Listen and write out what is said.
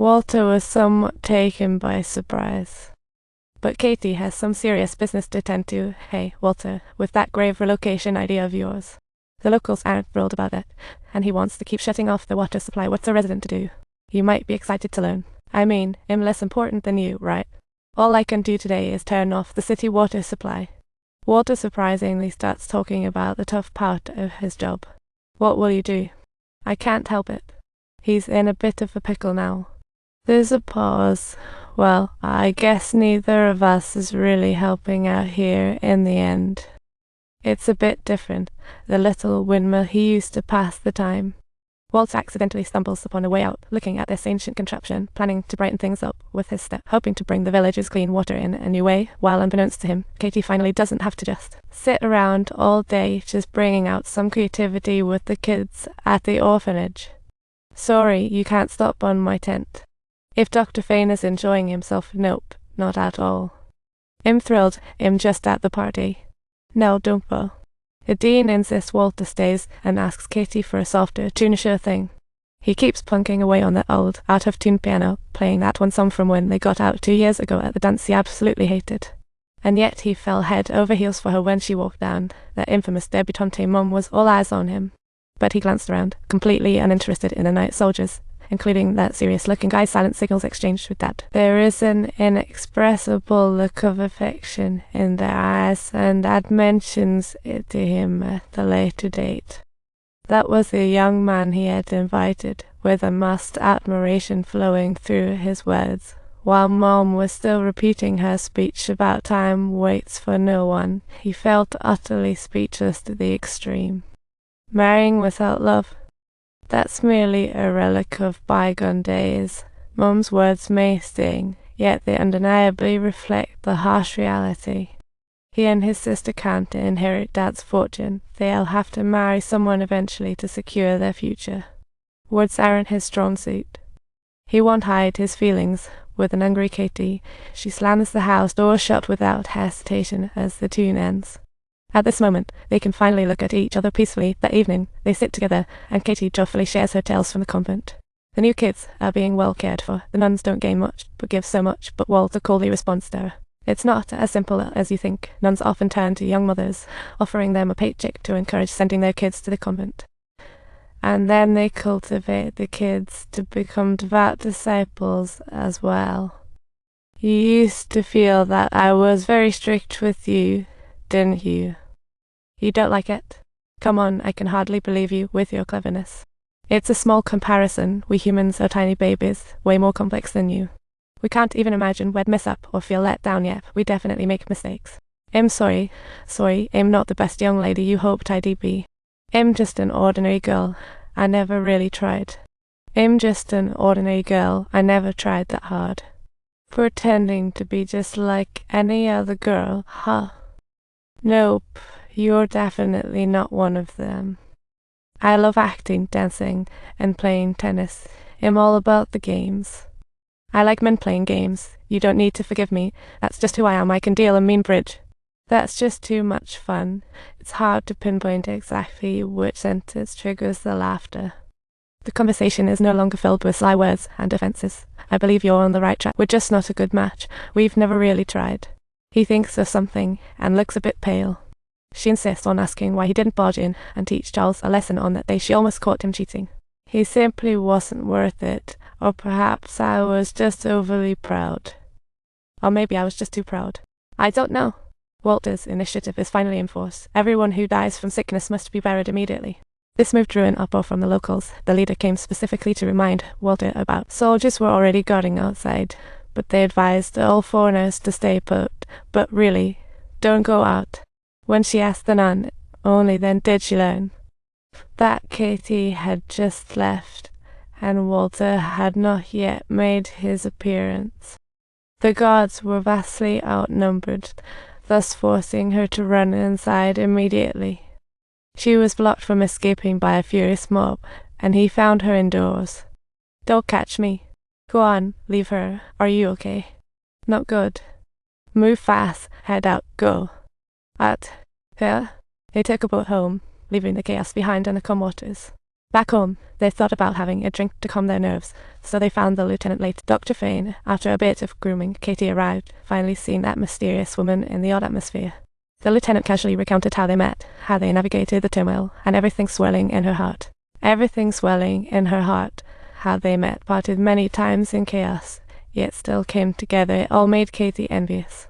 Walter was somewhat taken by surprise. But Katie has some serious business to attend to. Hey, Walter, with that grave relocation idea of yours. The locals aren't thrilled about it, and he wants to keep shutting off the water supply. What's a resident to do? You might be excited to learn. I mean, I'm less important than you, right? All I can do today is turn off the city water supply. Walter surprisingly starts talking about the tough part of his job. What will you do? I can't help it. He's in a bit of a pickle now. There's a pause. Well, I guess neither of us is really helping out here in the end. It's a bit different, the little windmill he used to pass the time. Walt accidentally stumbles upon a way out, looking at this ancient contraption, planning to brighten things up with his step, hoping to bring the village's clean water in a new way, while unbeknownst to him, Katie finally doesn't have to just sit around all day just bringing out some creativity with the kids at the orphanage. Sorry, you can't stop on my tent. If Dr. Fane is enjoying himself, nope, not at all. I'm thrilled, I'm just at the party. No, don't go. The Dean insists Walter stays and asks Katie for a softer, tunisher thing. He keeps plunking away on the old, out-of-tune piano, playing that one song from when they got out 2 years ago at the dance he absolutely hated. And yet he fell head over heels for her when she walked down. That infamous debutante mum was all eyes on him. But he glanced around, completely uninterested in the night soldiers, including that serious-looking guy's silent signals exchanged with Dad. There is an inexpressible look of affection in their eyes, and Dad mentions it to him at a later date. That was the young man he had invited, with a masked admiration flowing through his words, while Mom was still repeating her speech about time waits for no one. He felt utterly speechless to the extreme. Marrying without love? That's merely a relic of bygone days. Mum's words may sting, yet they undeniably reflect the harsh reality. He and his sister can't inherit Dad's fortune. They'll have to marry someone eventually to secure their future. Words aren't his strong suit. He won't hide his feelings. With an angry Katie, she slams the house door shut without hesitation as the tune ends. At this moment, they can finally look at each other peacefully. That evening, they sit together, and Katie joyfully shares her tales from the convent. The new kids are being well cared for. The nuns don't gain much, but give so much, but Walter coldly responds to her. It's not as simple as you think. Nuns often turn to young mothers, offering them a paycheck to encourage sending their kids to the convent. And then they cultivate the kids to become devout disciples as well. You used to feel that I was very strict with you, didn't you? You don't like it? Come on, I can hardly believe you with your cleverness. It's a small comparison. We humans are tiny babies, way more complex than you. We can't even imagine we'd mess up or feel let down yet. We definitely make mistakes. I'm sorry, I'm not the best young lady you hoped I'd be. I'm just an ordinary girl. I never really tried. I'm just an ordinary girl. I never tried that hard. Pretending to be just like any other girl, huh? Nope. You're definitely not one of them. I love acting, dancing, and playing tennis. I'm all about the games. I like men playing games. You don't need to forgive me. That's just who I am. I can deal a mean bridge. That's just too much fun. It's hard to pinpoint exactly which sentence triggers the laughter. The conversation is no longer filled with sly words and offences. I believe you're on the right track. We're just not a good match. We've never really tried. He thinks of something and looks a bit pale. She insists on asking why he didn't barge in and teach Charles a lesson on that day she almost caught him cheating. He simply wasn't worth it, or perhaps I was just overly proud. Or maybe I was just too proud. I don't know. Walter's initiative is finally enforced. Everyone who dies from sickness must be buried immediately. This move drew an uproar from the locals. The leader came specifically to remind Walter about. Soldiers were already guarding outside, but they advised all foreigners to stay put. But really, don't go out. When she asked the nun, only then did she learn that Katie had just left, and Walter had not yet made his appearance. The guards were vastly outnumbered, thus forcing her to run inside immediately. She was blocked from escaping by a furious mob, and he found her indoors. Don't catch me. Go on, leave her. Are you okay? Not good. Move fast, head out, go. At her, they took a boat home, leaving the chaos behind on the calm waters. Back home, they thought about having a drink to calm their nerves, so they found the lieutenant late. Dr. Fane, after a bit of grooming, Katie arrived, finally seeing that mysterious woman in the odd atmosphere. The lieutenant casually recounted how they met, how they navigated the turmoil, and everything swirling in her heart. Everything swirling in her heart. How they met, parted many times in chaos, yet still came together. It all made Katie envious.